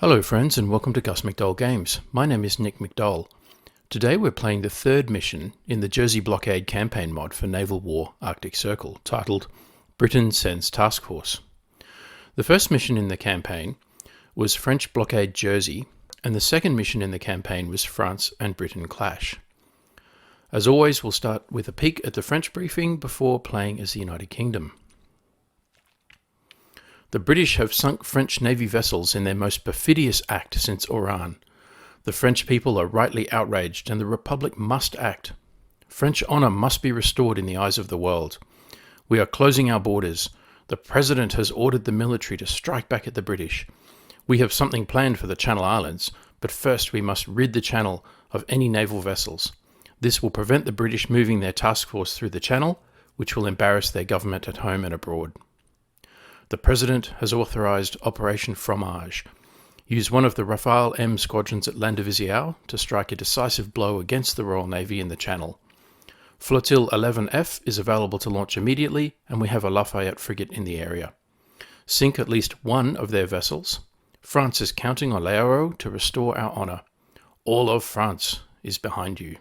Hello friends and welcome to gusmcdollgames. My name is Nick McDoll. Today we're playing the third mission in the Jersey Blockade campaign mod for Naval War Arctic Circle, titled Britain Sends Task Force. The first mission in the campaign was French Blockade Jersey, and the second mission in the campaign was France and Britain Clash. As always, we'll start with a peek at the French briefing before playing as the United Kingdom. The British have sunk French Navy vessels in their most perfidious act since Oran. The French people are rightly outraged and the Republic must act. French honour must be restored in the eyes of the world. We are closing our borders. The President has ordered the military to strike back at the British. We have something planned for the Channel Islands, but first we must rid the Channel of any naval vessels. This will prevent the British moving their task force through the Channel, which will embarrass their government at home and abroad. The President has authorised Operation Fromage. Use one of the Rafale M squadrons at Landivisiau to strike a decisive blow against the Royal Navy in the Channel. Flotille 11F is available to launch immediately, and we have a Lafayette frigate in the area. Sink at least one of their vessels. France is counting on l'Hérault to restore our honour. All of France is behind you.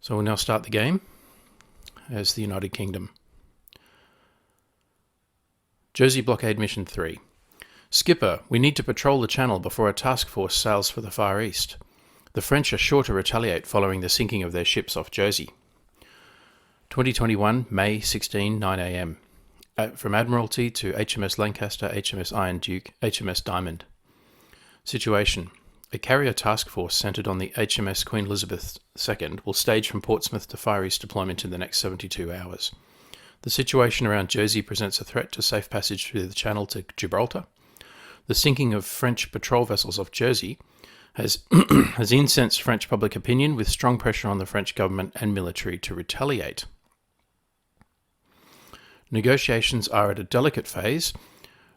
So we'll now start the game as the United Kingdom. Jersey Blockade Mission 3. Skipper, we need to patrol the Channel before a task force sails for the Far East. The French are sure to retaliate following the sinking of their ships off Jersey. 2021, May 16, 9 AM. From Admiralty to HMS Lancaster, HMS Iron Duke, HMS Diamond. Situation. A carrier task force centred on the HMS Queen Elizabeth II will stage from Portsmouth to Far East deployment in the next 72 hours. The situation around Jersey presents a threat to safe passage through the Channel to Gibraltar. The sinking of French patrol vessels off Jersey has incensed French public opinion, with strong pressure on the French government and military to retaliate. Negotiations are at a delicate phase.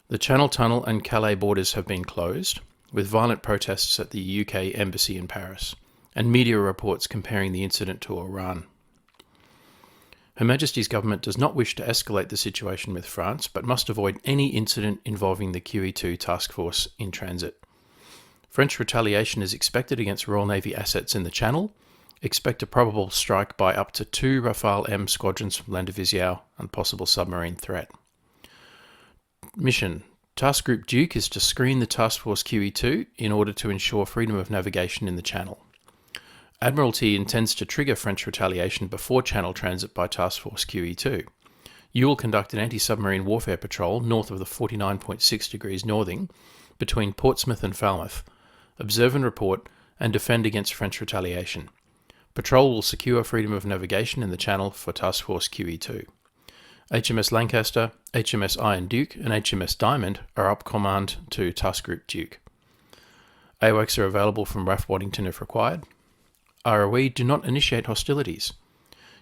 The Channel Tunnel and Calais borders have been closed, with violent protests at the UK Embassy in Paris, and media reports comparing the incident to Oran. Her Majesty's government does not wish to escalate the situation with France, but must avoid any incident involving the QE2 task force in transit. French retaliation is expected against Royal Navy assets in the Channel. Expect a probable strike by up to 2 Rafale M squadrons from Landivisiau and possible submarine threat. Mission. Task Group Duke is to screen the Task Force QE2 in order to ensure freedom of navigation in the Channel. Admiralty intends to trigger French retaliation before Channel transit by Task Force QE2. You will conduct an anti-submarine warfare patrol north of the 49.6 degrees northing between Portsmouth and Falmouth. Observe and report and defend against French retaliation. Patrol will secure freedom of navigation in the Channel for Task Force QE2. HMS Lancaster, HMS Iron Duke and HMS Diamond are up command to Task Group Duke. AWACS are available from RAF Waddington if required. ROE do not initiate hostilities.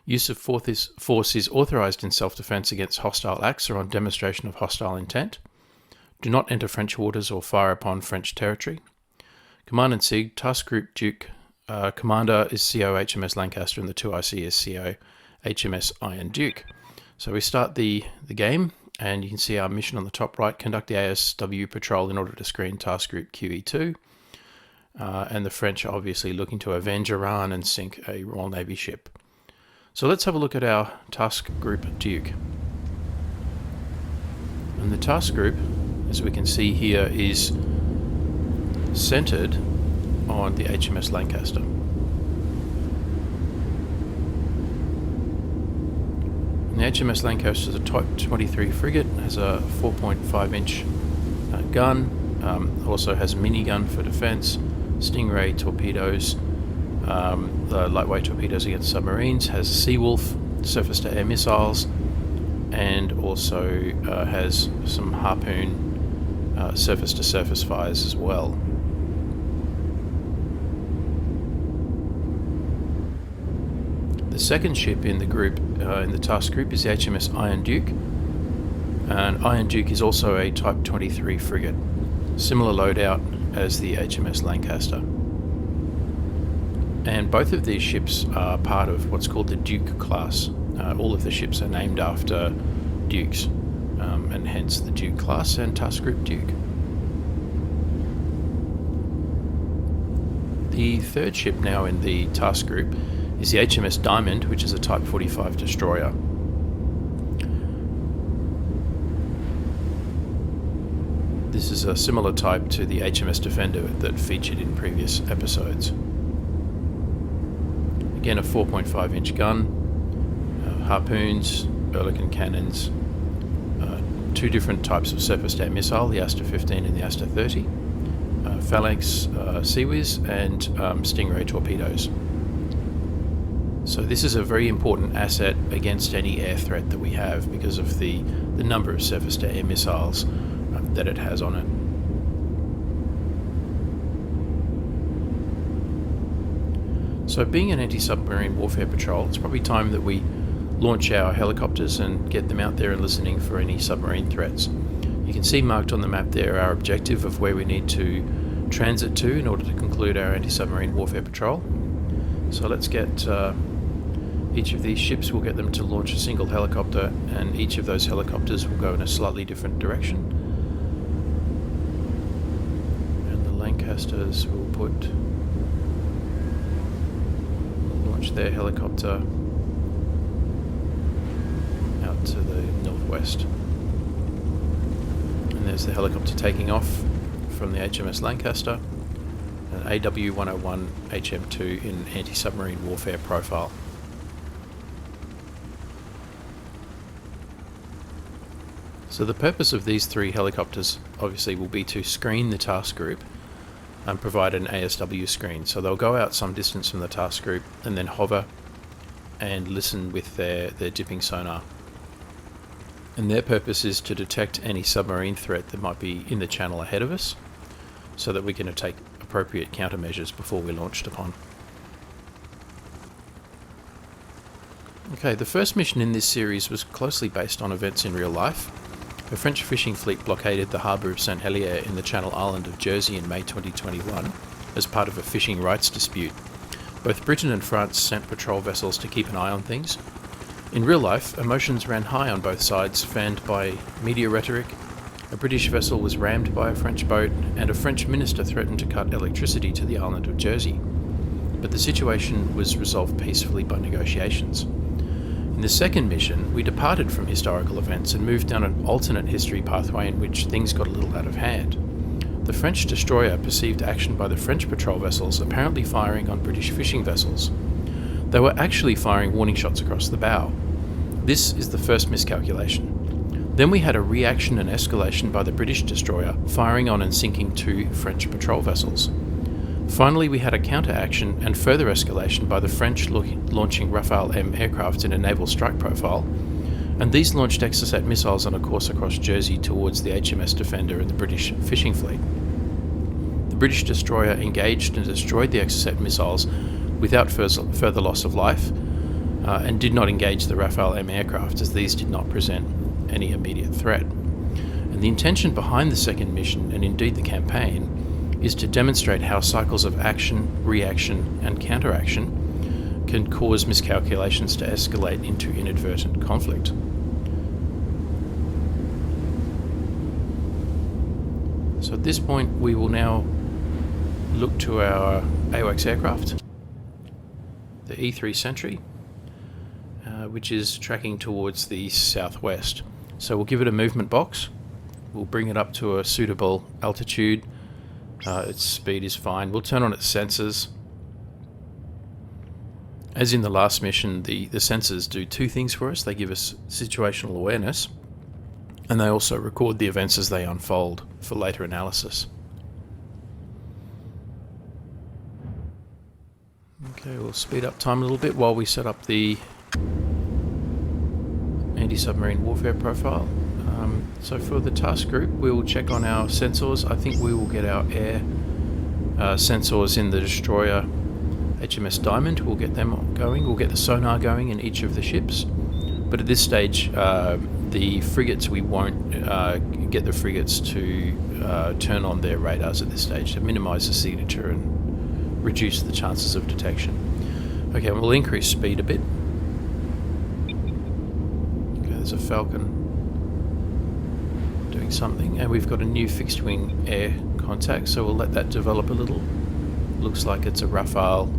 Use of force is authorised in self-defence against hostile acts or on demonstration of hostile intent. Do not enter French waters or fire upon French territory. Command and SIG, Task Group Duke, Commander is CO HMS Lancaster and the 2IC is CO HMS Iron Duke. So we start the game, and you can see our mission on the top right: conduct the ASW patrol in order to screen Task Group QE2. And the French are obviously looking to avenge Iran and sink a Royal Navy ship. So let's have a look at our Task Group Duke. And the Task Group, as we can see here, is centred on the HMS Lancaster. The HMS Lancaster is a Type 23 frigate, has a 4.5-inch gun, also has a minigun for defence, Stingray torpedoes, lightweight torpedoes against submarines, has Seawolf surface-to-air missiles, and also has some Harpoon surface-to-surface fires as well. The second ship in the group, in the task group, is the HMS Iron Duke, and Iron Duke is also a Type 23 frigate, similar loadout as the HMS Lancaster. And both of these ships are part of what's called the Duke class. All of the ships are named after dukes, and hence the Duke class and task group Duke. The third ship now in the task group is the HMS Diamond, which is a Type 45 destroyer. This is a similar type to the HMS Defender that featured in previous episodes. Again, a 4.5-inch gun, harpoons, Oerlikon cannons, two different types of surface-to-air missile, the Aster-15 and the Aster-30, Phalanx Seawiz, and Stingray torpedoes. So this is a very important asset against any air threat that we have because of the number of surface-to-air missiles that it has on it. So being an anti-submarine warfare patrol, it's probably time that we launch our helicopters and get them out there and listening for any submarine threats. You can see marked on the map there our objective of where we need to transit to in order to conclude our anti-submarine warfare patrol. So let's get each of these ships, we'll get them to launch a single helicopter, and each of those helicopters will go in a slightly different direction. And the Lancasters will launch their helicopter out to the northwest. And there's the helicopter taking off from the HMS Lancaster, an AW101 HM2 in anti-submarine warfare profile. So the purpose of these three helicopters obviously will be to screen the task group and provide an ASW screen. So they'll go out some distance from the task group and then hover and listen with their dipping sonar. And their purpose is to detect any submarine threat that might be in the channel ahead of us, so that we can take appropriate countermeasures before we're launched upon. Okay, the first mission in this series was closely based on events in real life. A French fishing fleet blockaded the harbour of St Helier in the Channel Island of Jersey in May 2021 as part of a fishing rights dispute. Both Britain and France sent patrol vessels to keep an eye on things. In real life, emotions ran high on both sides, fanned by media rhetoric. A British vessel was rammed by a French boat, and a French minister threatened to cut electricity to the island of Jersey. But the situation was resolved peacefully by negotiations. In the second mission, we departed from historical events and moved down an alternate history pathway in which things got a little out of hand. The French destroyer perceived action by the French patrol vessels apparently firing on British fishing vessels. They were actually firing warning shots across the bow. This is the first miscalculation. Then we had a reaction and escalation by the British destroyer, firing on and sinking two French patrol vessels. Finally, we had a counteraction and further escalation by the French launching Rafale M aircraft in a naval strike profile, and these launched Exocet missiles on a course across Jersey towards the HMS Defender and the British fishing fleet. The British destroyer engaged and destroyed the Exocet missiles without further loss of life, and did not engage the Rafale M aircraft, as these did not present any immediate threat. And the intention behind the second mission, and indeed the campaign, is to demonstrate how cycles of action, reaction, and counteraction can cause miscalculations to escalate into inadvertent conflict. So at this point, we will now look to our AWACS aircraft, the E3 Sentry, which is tracking towards the southwest. So we'll give it a movement box. We'll bring it up to a suitable altitude. Its speed is fine. We'll turn on its sensors. As in the last mission, the sensors do two things for us. They give us situational awareness, and they also record the events as they unfold for later analysis. Okay, we'll speed up time a little bit while we set up the anti-submarine warfare profile. So for the task group, we will check on our sensors. I think we will get our air sensors in the destroyer HMS Diamond. We'll get them going. We'll get the sonar going in each of the ships. But at this stage, the frigates, we won't get the frigates to turn on their radars at this stage to minimize the signature and reduce the chances of detection. Okay, we'll increase speed a bit. Okay, there's a Falcon doing something, and we've got a new fixed wing air contact, so we'll let that develop a little. Looks like it's a Rafale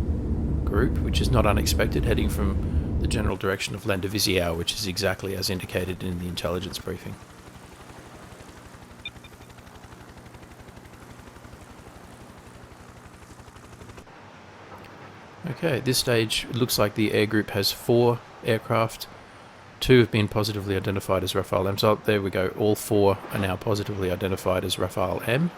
group, which is not unexpected, heading from the general direction of Landivisiau, which is exactly as indicated in the intelligence briefing. Okay, at this stage it looks like the air group has 4 aircraft. 2 have been positively identified as Rafale M. So there we go, all 4 are now positively identified as Rafale M,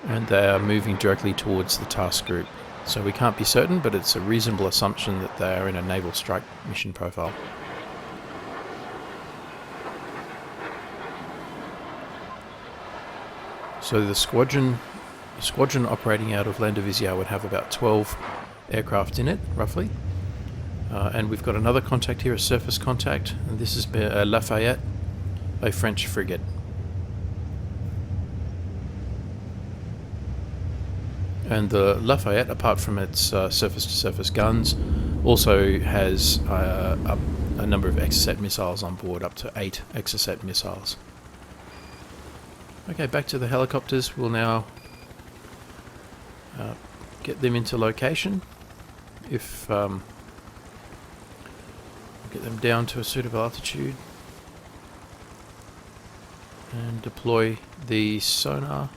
and they are moving directly towards the task group. So we can't be certain, but it's a reasonable assumption that they are in a naval strike mission profile. So the squadron operating out of Landivisiau would have about 12 aircraft in it, roughly. And we've got another contact here, a surface contact, and this is Lafayette, a French frigate. And the Lafayette, apart from its surface-to-surface guns, also has a number of Exocet missiles on board, up to 8 Exocet missiles. Okay, back to the helicopters. We'll now get them into location. If get them down to a suitable altitude and deploy the sonar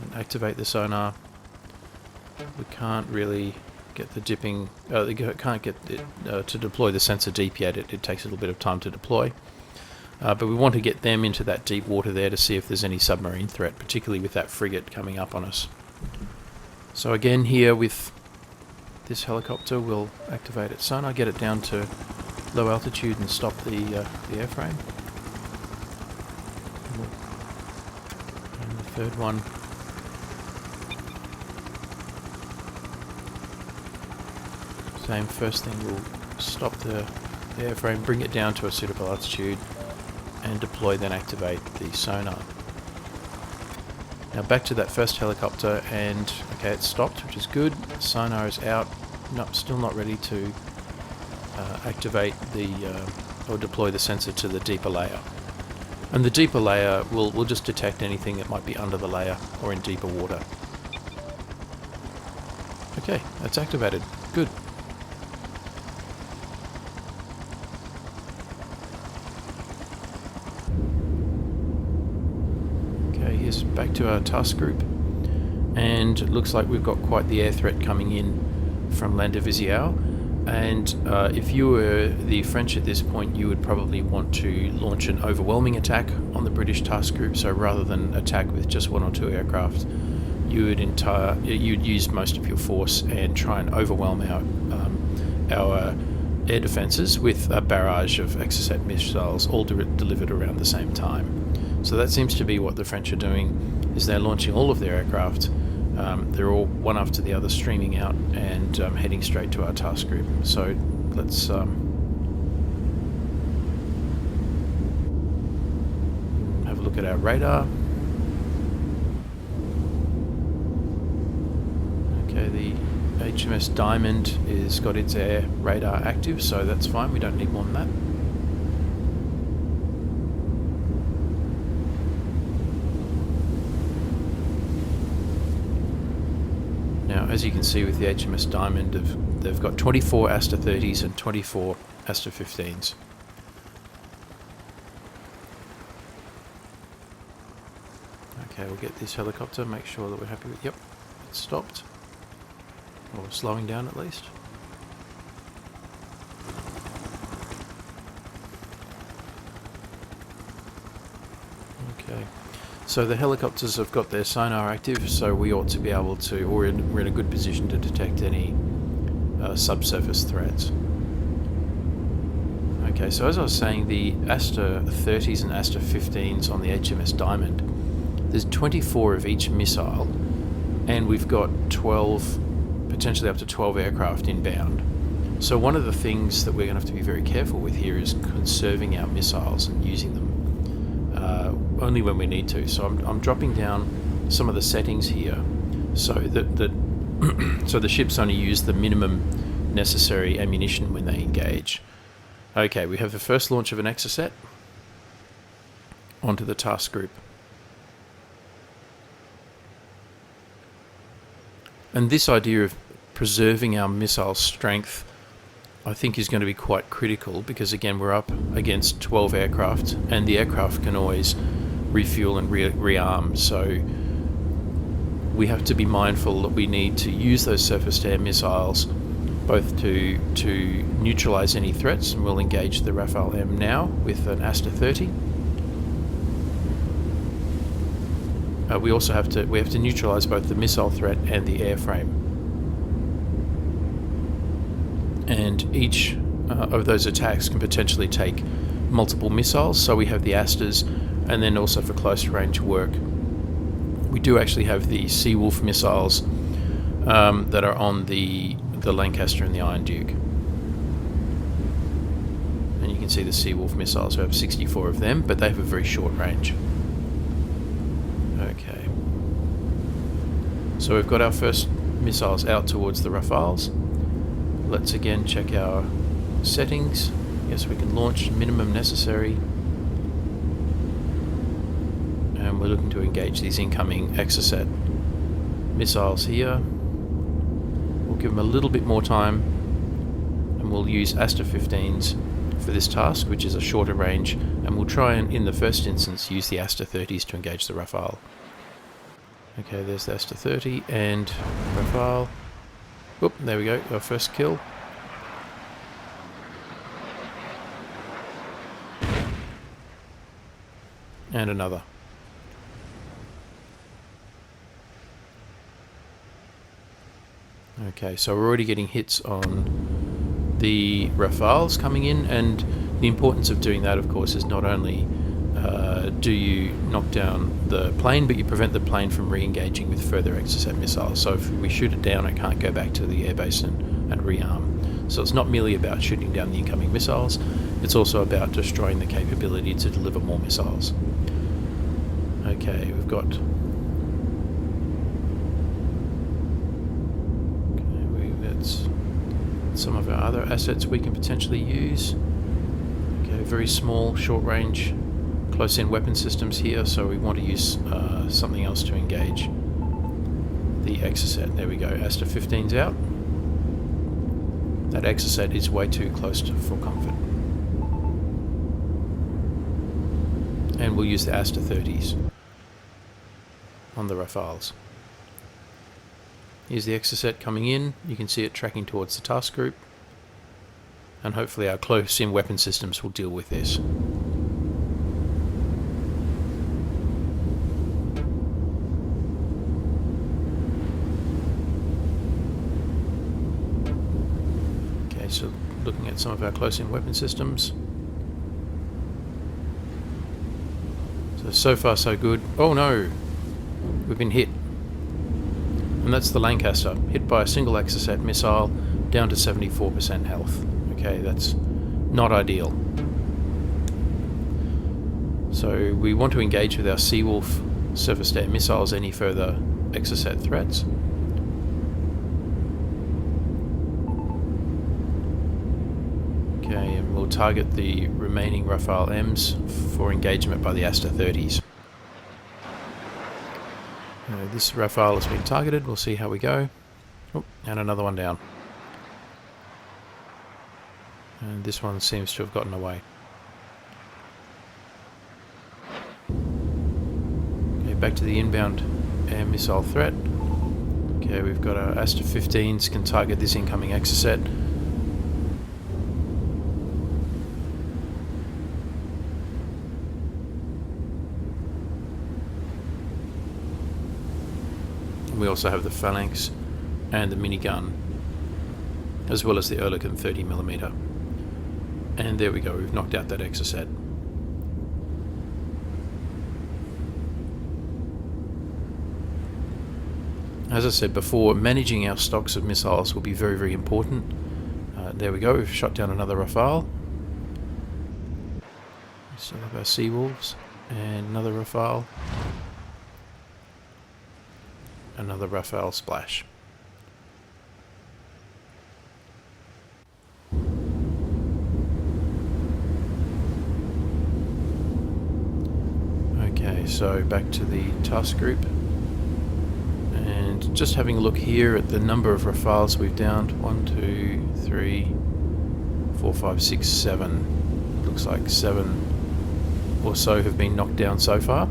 and activate the sonar. We can't really get the dipping, can't get it to deploy the sensor deep yet. It takes a little bit of time to deploy. But we want to get them into that deep water there to see if there's any submarine threat, particularly with that frigate coming up on us. So again, here with this helicopter, we'll activate its sonar, get it down to low altitude and stop the airframe. And the third one. Same, first thing, we'll stop the airframe, bring it down to a suitable altitude, and deploy, then activate the sonar. Now back to that first helicopter, and okay, it's stopped, which is good. Sonar is out. Nope, still not ready to activate or deploy the sensor to the deeper layer. And the deeper layer will just detect anything that might be under the layer or in deeper water. Okay, that's activated. Good. Back to our task group, and it looks like we've got quite the air threat coming in from Landivisiau, and if you were the French at this point, you would probably want to launch an overwhelming attack on the British task group. So rather than attack with just 1 or 2 aircraft, you'd use most of your force and try and overwhelm our air defences with a barrage of Exocet missiles, all delivered around the same time. So that seems to be what the French are doing, is they're launching all of their aircraft. They're all one after the other streaming out and heading straight to our task group. So let's have a look at our radar. Okay, the HMS Diamond has got its air radar active, so that's fine, we don't need more than that. Now, as you can see with the HMS Diamond, they've got 24 Aster 30s and 24 Aster 15s. Okay, we'll get this helicopter, make sure that we're happy with, yep, it's stopped. Or slowing down at least. Okay. So the helicopters have got their sonar active, so we ought to be able to, or we're in a good position to detect any subsurface threats. Okay, so as I was saying, the Aster 30s and Aster 15s on the HMS Diamond, there's 24 of each missile, and we've got 12, potentially up to 12 aircraft inbound. So one of the things that we're going to have to be very careful with here is conserving our missiles and using them only when we need to. So I'm dropping down some of the settings here so that so the ships only use the minimum necessary ammunition when they engage. Okay, we have the first launch of an Exocet onto the task group. And this idea of preserving our missile strength, I think, is going to be quite critical, because again, we're up against 12 aircraft, and the aircraft can always refuel and rearm. So we have to be mindful that we need to use those surface-to-air missiles both to neutralise any threats, and we'll engage the Rafale M now with an Aster 30. We also have to neutralise both the missile threat and the airframe. And each of those attacks can potentially take multiple missiles. So we have the Asters, and then also for close range work, we do actually have the Seawolf missiles that are on the Lancaster and the Iron Duke. And you can see the Seawolf missiles. We have 64 of them, but they have a very short range. Okay. So we've got our first missiles out towards the Rafales. Let's again check our settings. Yes, we can launch minimum necessary. And we're looking to engage these incoming Exocet missiles here. We'll give them a little bit more time, and we'll use Aster 15s for this task, which is a shorter range, and we'll try and, in the first instance, use the Aster 30s to engage the Rafale. Okay, there's the Aster 30 and Rafale. Oop, there we go, our first kill. And another. Okay, so we're already getting hits on the Rafales coming in, and the importance of doing that, of course, is not only do you knock down the plane, but you prevent the plane from re-engaging with further Exocet missiles. So if we shoot it down, it can't go back to the airbase and rearm. So it's not merely about shooting down the incoming missiles, it's also about destroying the capability to deliver more missiles. Okay, we've got... that's some of our other assets we can potentially use. Okay, very small, short-range, close-in weapon systems here, so we want to use something else to engage the Exocet. There we go, Aster 15's out. That Exocet is way too close for comfort. And we'll use the Aster 30s on the Rafales. Here's the Exocet coming in. You can see it tracking towards the task group. And hopefully our close-in weapon systems will deal with this. Okay, so looking at some of our close-in weapon systems. So far so good. Oh no! We've been hit. And that's the Lancaster, hit by a single Exocet missile, down to 74% health. Okay, that's not ideal. So we want to engage with our Seawolf surface-to-air missiles any further Exocet threats. Okay, and we'll target the remaining Rafale M's for engagement by the Aster 30s. This Rafale has been targeted, we'll see how we go. Oh, and another one down. And this one seems to have gotten away. Okay, back to the inbound air missile threat. Okay, we've got our Aster 15s can target this incoming Exocet. We also have the Phalanx and the minigun, as well as the Oerlikon 30mm. And there we go, we've knocked out that Exocet. As I said before, managing our stocks of missiles will be very, very important. There we go, we've shot down another Rafale. Still have our Seawolves, and another Rafale. another Rafale splash. Okay, so back to the task group, and just having a look here at the number of Rafales we've downed. 1, 2, 3, 4, 5, 6, 7. Looks like 7 or so have been knocked down so far,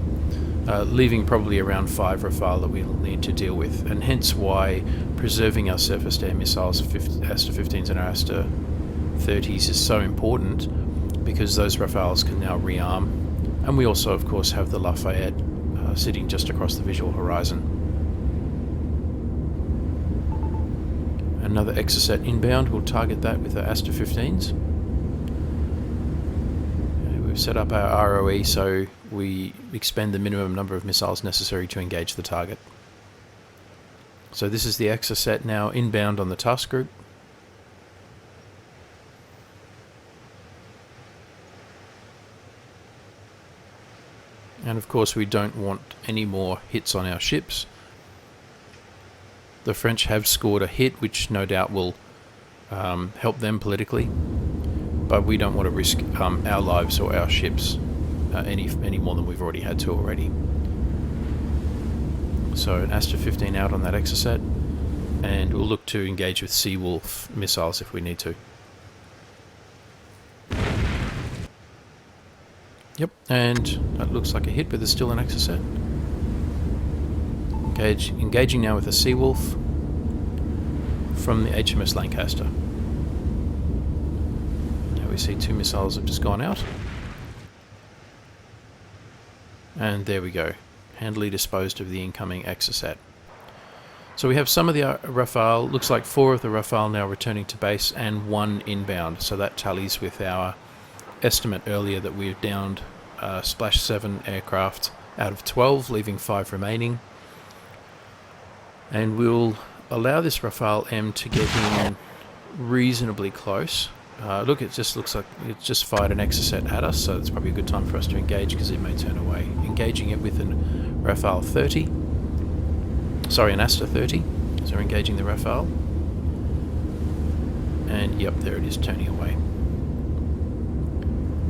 leaving probably around 5 Rafale that we'll need to deal with, and hence why preserving our surface-to-air missiles, Aster-15s and our Aster-30s, is so important, because those Rafales can now rearm. And we also, of course, have the Lafayette sitting just across the visual horizon. Another Exocet inbound. We'll target that with the Aster-15s. We've set up our ROE so we expend the minimum number of missiles necessary to engage the target. So this is the Exocet now inbound on the task group. And of course we don't want any more hits on our ships. The French have scored a hit, which no doubt will help them politically, but we don't want to risk our lives or our ships any more than we've already had to already. So an Aster-15 out on that Exocet, and we'll look to engage with Seawolf missiles if we need to. Yep, and that looks like a hit, but there's still an Exocet. Engaging now with a Seawolf from the HMS Lancaster. Now we see 2 missiles have just gone out. And there we go. Handily disposed of the incoming Exocet. So we have some of the Rafale, looks like 4 of the Rafale now returning to base and 1 inbound. So that tallies with our estimate earlier that we've downed Splash 7 aircraft out of 12, leaving 5 remaining. And we'll allow this Rafale M to get in reasonably close. Look, it just looks like it just fired an Exocet at us, so it's probably a good time for us to engage because it may turn away. Engaging it with an Rafale 30. Sorry, an Aster 30. So we're engaging the Rafale. And yep, there it is, turning away.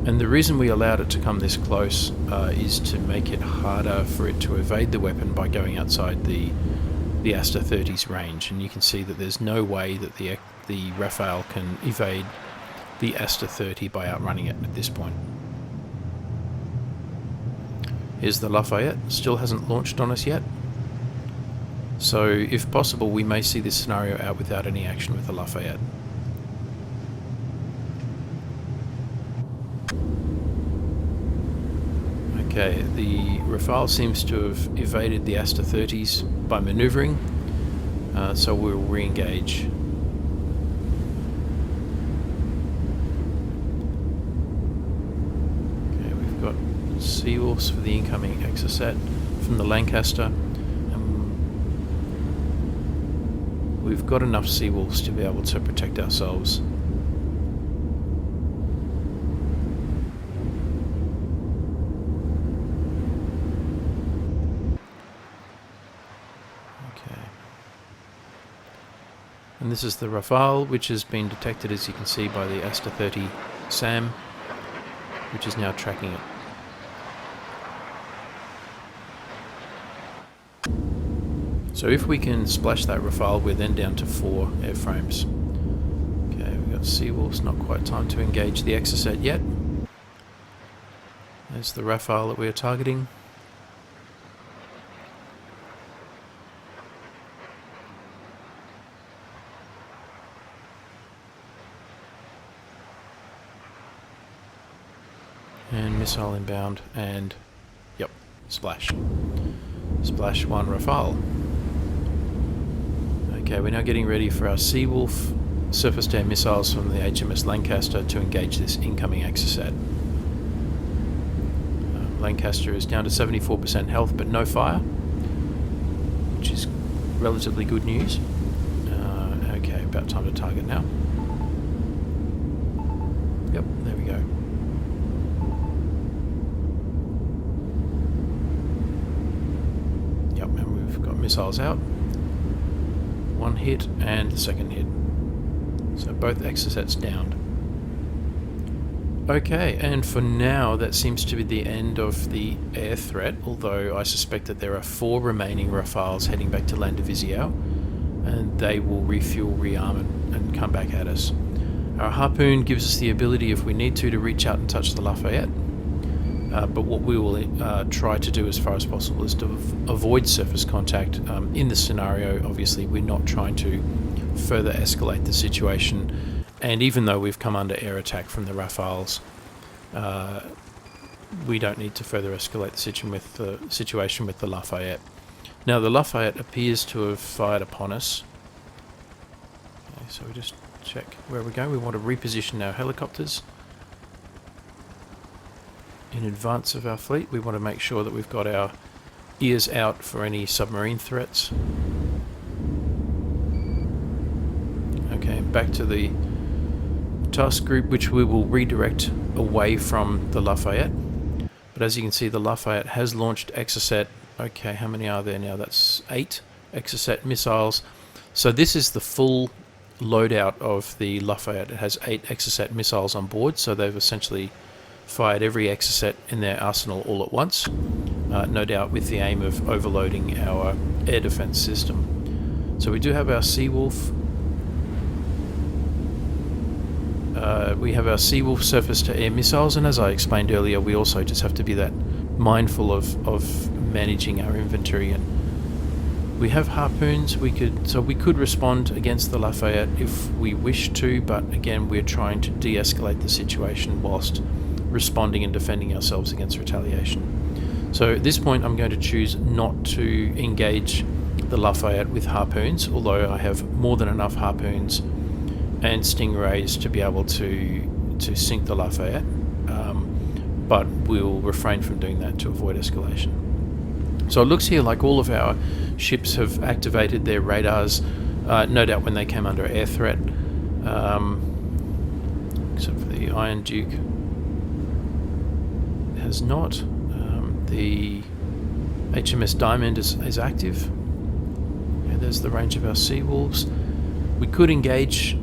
And the reason we allowed it to come this close is to make it harder for it to evade the weapon by going outside the Aster 30's range. And you can see that there's no way that the Rafale can evade the Aster 30 by outrunning it at this point. Here's the Lafayette, still hasn't launched on us yet. So if possible, we may see this scenario out without any action with the Lafayette. Okay, the Rafale seems to have evaded the Aster 30s by manoeuvring, so we'll re-engage. Okay, we've got Seawolves for the incoming Exocet from the Lancaster. We've got enough Seawolves to be able to protect ourselves. And this is the Rafale, which has been detected, as you can see, by the Aster 30 SAM, which is now tracking it. So if we can splash that Rafale, we're then down to 4 airframes. Okay, we've got Seawolves, not quite time to engage the Exocet yet. There's the Rafale that we are targeting. And missile inbound, and yep, splash. Splash 1 Rafale. Okay, we're now getting ready for our Seawolf surface-to-air missiles from the HMS Lancaster to engage this incoming Exocet. Lancaster is down to 74% health, but no fire, which is relatively good news. Okay, about time to target now. Yep, there we go. Missiles out. One hit and the second hit. So both Exocets downed. Okay, and for now that seems to be the end of the air threat, although I suspect that there are 4 remaining Rafales heading back to Landivisiau, and they will refuel, rearm and come back at us. Our harpoon gives us the ability, if we need to reach out and touch the Lafayette, but what we will try to do as far as possible is to avoid surface contact. In this scenario, obviously we're not trying to further escalate the situation, and even though we've come under air attack from the Rafales, we don't need to further escalate the situation with the Lafayette. Now the Lafayette appears to have fired upon us. Okay, so we just check where we're going. We want to reposition our helicopters in advance of our fleet. We want to make sure that we've got our ears out for any submarine threats. Okay, back to the task group, which we will redirect away from the Lafayette. But as you can see, the Lafayette has launched Exocet. Okay, how many are there now? That's 8 Exocet missiles. So this is the full loadout of the Lafayette. It has 8 Exocet missiles on board, so they've essentially fired every Exocet in their arsenal all at once, no doubt with the aim of overloading our air defense system. So we do have our Seawolf. We have our Seawolf surface-to-air missiles, and as I explained earlier, we also just have to be that mindful of managing our inventory. And we have harpoons. We could respond against the Lafayette if we wish to, but again, we're trying to de-escalate the situation whilst responding and defending ourselves against retaliation. So at this point, I'm going to choose not to engage the Lafayette with harpoons, although I have more than enough harpoons and stingrays to be able to sink the Lafayette, but we'll refrain from doing that to avoid escalation. So it looks here like all of our ships have activated their radars, no doubt when they came under air threat, except for the Iron Duke has not. The HMS Diamond is active. Okay, there's the range of our Seawolves. We could engage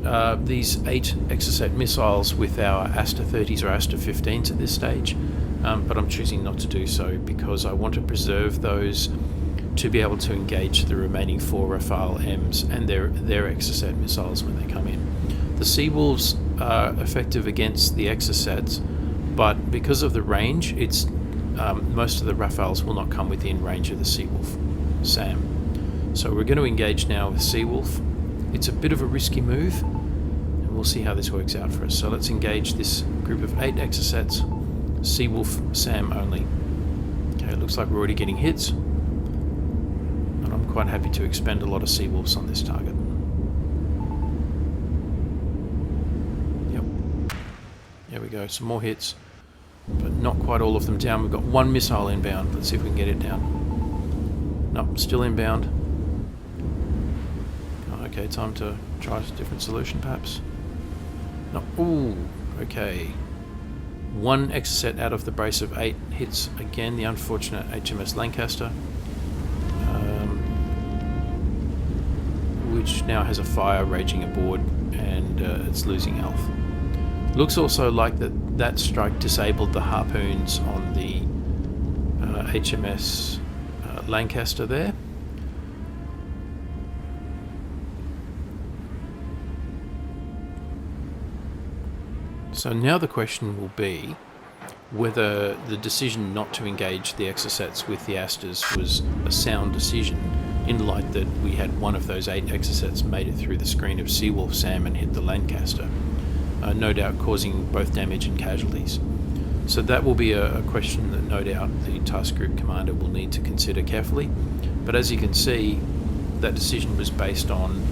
these 8 Exocet missiles with our Aster 30s or Aster 15s at this stage, but I'm choosing not to do so because I want to preserve those to be able to engage the remaining 4 Rafale M's and their Exocet missiles when they come in. The Seawolves are effective against the Exocets, but because of the range, it's most of the Rafales will not come within range of the Seawolf SAM. So we're going to engage now with Seawolf. It's a bit of a risky move, and we'll see how this works out for us. So let's engage this group of 8 Exocets, Seawolf SAM only. Okay, it looks like we're already getting hits, and I'm quite happy to expend a lot of Seawolves on this target. Yep. There we go, some more hits, but not quite all of them down. We've got 1 missile inbound. Let's see if we can get it down. Nope, still inbound. Okay, time to try a different solution perhaps. No. Ooh, okay. 1 Exocet out of the brace of 8 hits again, the unfortunate HMS Lancaster, which now has a fire raging aboard and it's losing health. Looks also like that strike disabled the harpoons on the HMS Lancaster there. So now the question will be whether the decision not to engage the Exocets with the Asters was a sound decision, in light that we had one of those 8 Exocets made it through the screen of Seawolf SAM and hit the Lancaster, no doubt causing both damage and casualties. So that will be a question that no doubt the task group commander will need to consider carefully. But as you can see, that decision was based on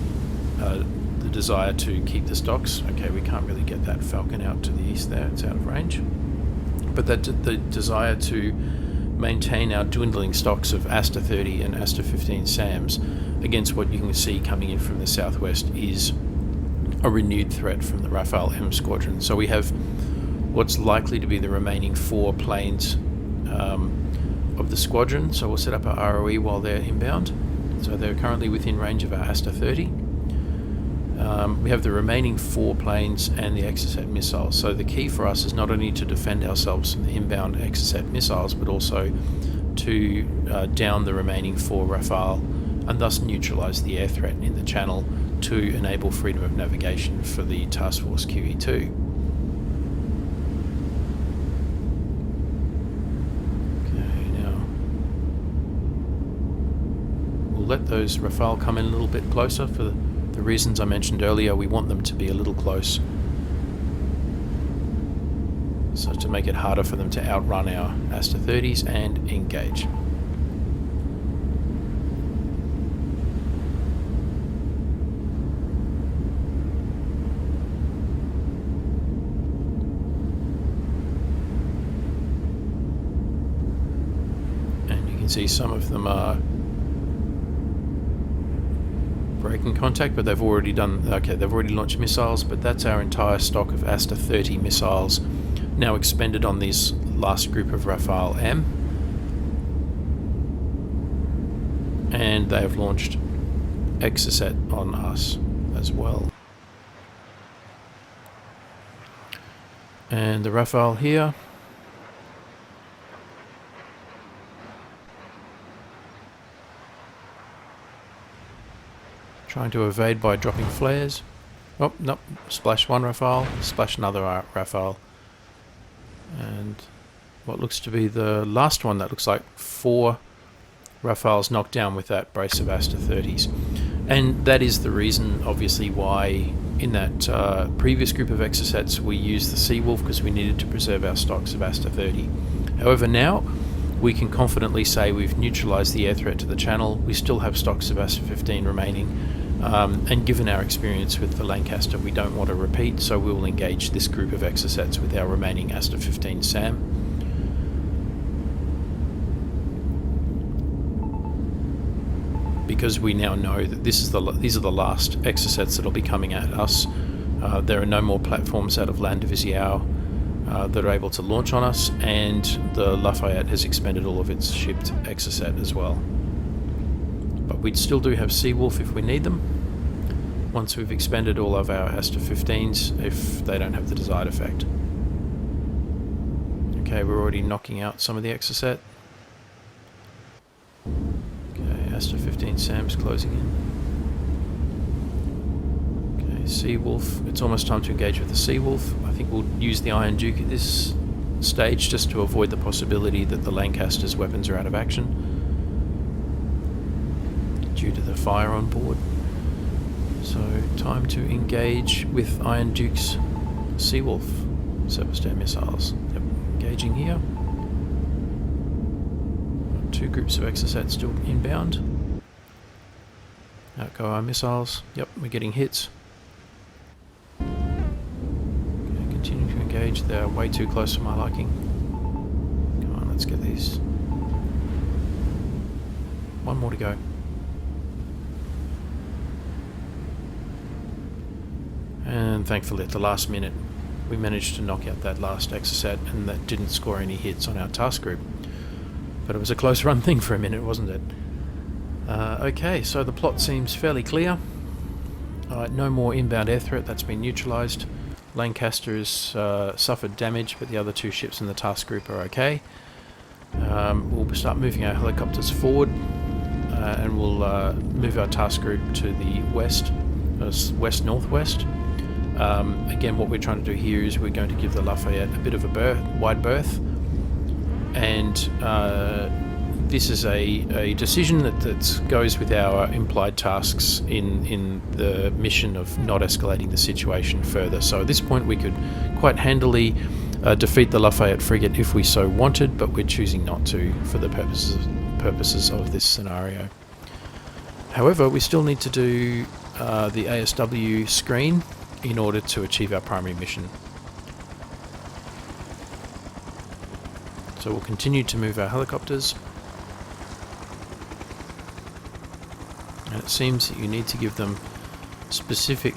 the desire to keep the stocks. Okay, we can't really get that Falcon out to the east there, it's out of range. But the desire to maintain our dwindling stocks of Aster 30 and Aster 15 SAMs against what you can see coming in from the southwest is a renewed threat from the Rafale M squadron. So we have what's likely to be the remaining 4 planes of the squadron. So we'll set up our ROE while they're inbound. So they're currently within range of our Aster 30. We have the remaining 4 planes and the Exocet missiles. So the key for us is not only to defend ourselves from the inbound Exocet missiles, but also to down the remaining 4 Rafale and thus neutralise the air threat in the channel to enable freedom of navigation for the Task Force QE2. Let those Rafale come in a little bit closer for the reasons I mentioned earlier. We want them to be a little close, so to make it harder for them to outrun our Aster 30s and engage. And you can see some of them are breaking contact, but they've already launched missiles, but that's our entire stock of Aster 30 missiles now expended on this last group of Rafale M, and they have launched Exocet on us as well. And the Rafale here, trying to evade by dropping flares. Oh, nope, splash one Rafale, splash another Rafale. And what looks to be the last one, that looks like 4 Rafales knocked down with that brace of Aster 30s. And that is the reason, obviously, why in that previous group of Exocets we used the Seawolf, because we needed to preserve our stocks of Aster 30. However, now we can confidently say we've neutralised the air threat to the channel. We still have stocks of Aster 15 remaining, and given our experience with the Lancaster, we don't want to repeat, so we will engage this group of Exocets with our remaining Aster 15 SAM. Because we now know that these are the last Exocets that will be coming at us. There are no more platforms out of Landivisiau that are able to launch on us, and the Lafayette has expended all of its shipped Exocet as well. But we still do have Seawolf if we need them, once we've expended all of our Aster 15s if they don't have the desired effect. Okay, we're already knocking out some of the Exocet. Okay, Aster 15 SAM's closing in. Okay, Seawolf, it's almost time to engage with the Seawolf. I think we'll use the Iron Duke at this stage just to avoid the possibility that the Lancaster's weapons are out of action due to the fire on board. So time to engage with Iron Duke's Seawolf surface to air missiles. Yep, engaging here. 2 groups of Exocet still inbound. Out go our missiles. Yep, we're getting hits. Okay, continuing to engage. They're way too close for my liking. Come on, let's get these. One more to go. And thankfully at the last minute we managed to knock out that last Exocet, and that didn't score any hits on our task group. But it was a close run thing for a minute, wasn't it? Okay, so the plot seems fairly clear. No more inbound air threat, that's been neutralised. Lancaster has suffered damage, but the other 2 ships in the task group are okay. We'll start moving our helicopters forward, and we'll move our task group to the west, west-northwest. Again, what we're trying to do here is we're going to give the Lafayette a bit of a wide berth, and this is a decision that goes with our implied tasks in the mission of not escalating the situation further. So at this point we could quite handily defeat the Lafayette frigate if we so wanted, but we're choosing not to for the purposes of this scenario. However, we still need to do the ASW screen in order to achieve our primary mission. So we'll continue to move our helicopters, and it seems that you need to give them specific,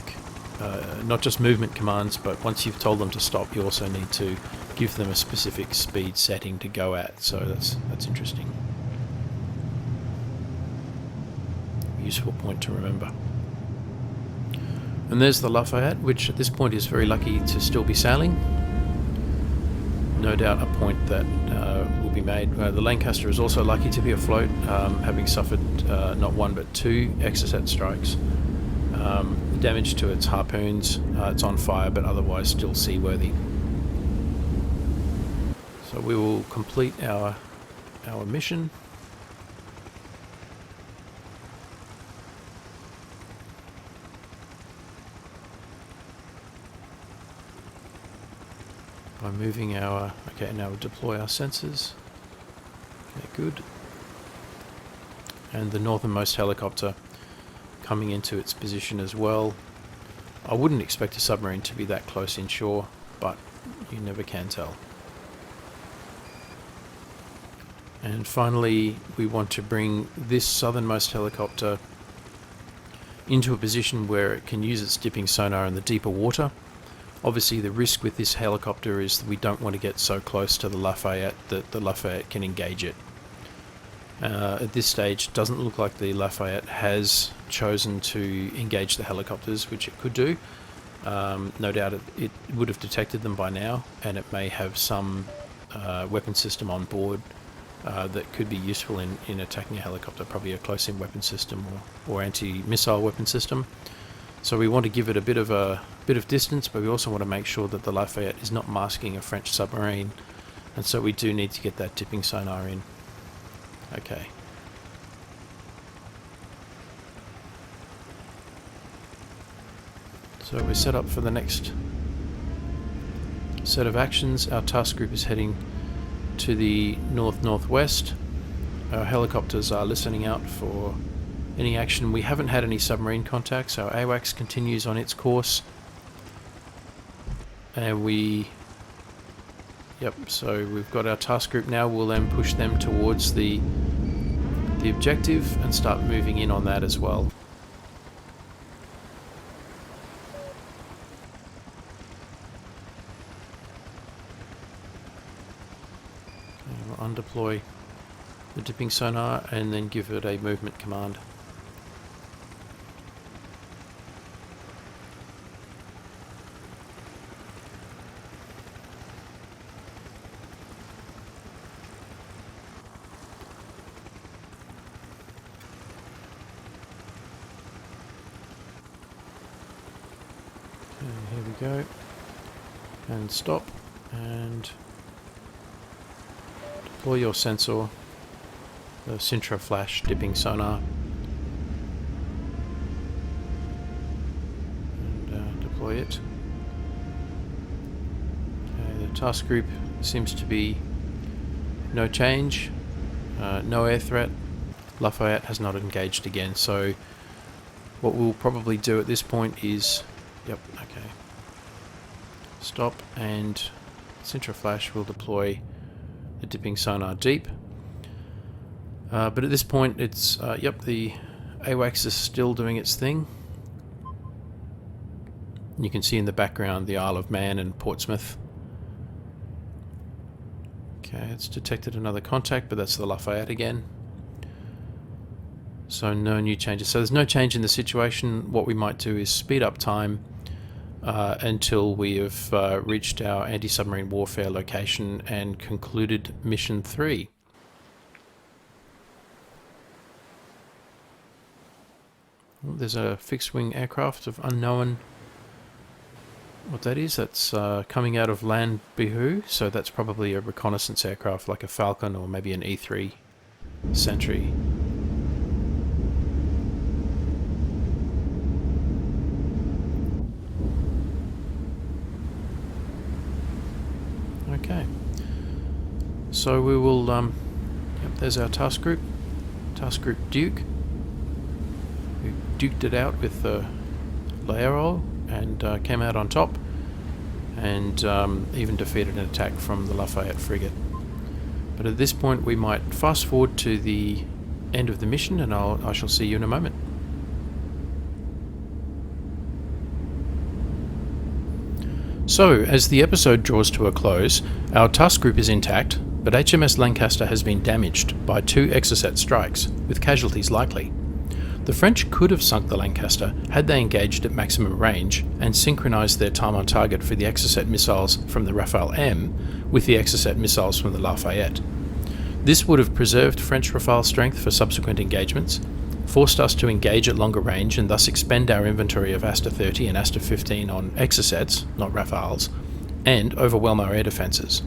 not just movement commands, but once you've told them to stop, you also need to give them a specific speed setting to go at. So that's interesting. useful point to remember. And there's the Lafayette, which at this point is very lucky to still be sailing. No doubt a point that will be made. The Lancaster is also lucky to be afloat, having suffered not one but two Exocet strikes. Damage to its harpoons, it's on fire but otherwise still seaworthy. So we will complete our mission. By moving our... Okay, now we'll deploy our sensors. Okay, good. And the northernmost helicopter coming into its position as well. I wouldn't expect a submarine to be that close inshore, but you never can tell. And finally, we want to bring this southernmost helicopter into a position where it can use its dipping sonar in the deeper water. Obviously, the risk with this helicopter is that we don't want to get so close to the Lafayette that the Lafayette can engage it. At this stage, it doesn't look like the Lafayette has chosen to engage the helicopters, which it could do. No doubt it would have detected them by now, and it may have some weapon system on board that could be useful in attacking a helicopter, probably a close-in weapon system or anti-missile weapon system. So we want to give it a bit of distance, but we also want to make sure that the Lafayette is not masking a French submarine, and so we do need to get that dipping sonar in. Okay. So we're set up for the next set of actions. Our task group is heading to the north-northwest. Our helicopters are listening out for any action. We haven't had any submarine contacts. Our AWACS continues on its course. And so we've got our task group now. We'll then push them towards the objective and start moving in on that as well. Okay, we'll undeploy the dipping sonar and then give it a movement command. Here we go, and stop, and deploy your sensor, the Sintra flash dipping sonar, and deploy it. Okay, the task group seems to be no change, no air threat. Lafayette has not engaged again, so what we'll probably do at this point is okay. Stop, and Sintra Flash will deploy the dipping sonar deep. But at this point, it's the AWACS is still doing its thing. You can see in the background the Isle of Man and Portsmouth. Okay, it's detected another contact, but that's the Lafayette again. So no new changes. So there's no change in the situation. What we might do is speed up time until we have reached our anti-submarine warfare location and concluded Mission 3. There's a fixed-wing aircraft of unknown what that is. That's coming out of Landivisiau, so that's probably a reconnaissance aircraft like a Falcon or maybe an E-3 Sentry. Okay, so we will, there's our task group Duke. We duked it out with the Laero and came out on top, and even defeated an attack from the Lafayette frigate. But at this point we might fast forward to the end of the mission, and I shall see you in a moment. So, as the episode draws to a close, our task group is intact, but HMS Lancaster has been damaged by 2 Exocet strikes, with casualties likely. The French could have sunk the Lancaster had they engaged at maximum range and synchronised their time on target for the Exocet missiles from the Rafale M with the Exocet missiles from the Fayette. This would have preserved French Rafale strength for subsequent engagements, forced us to engage at longer range and thus expend our inventory of Aster 30 and Aster 15 on Exocets, not Rafales, and overwhelm our air defences.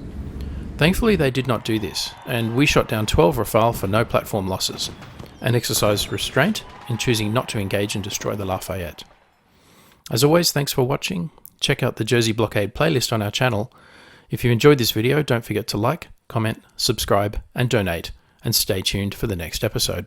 Thankfully they did not do this, and we shot down 12 Rafale for no platform losses, and exercised restraint in choosing not to engage and destroy the Fayette. As always, thanks for watching. Check out the Jersey Blockade playlist on our channel. If you enjoyed this video, don't forget to like, comment, subscribe, and donate, and stay tuned for the next episode.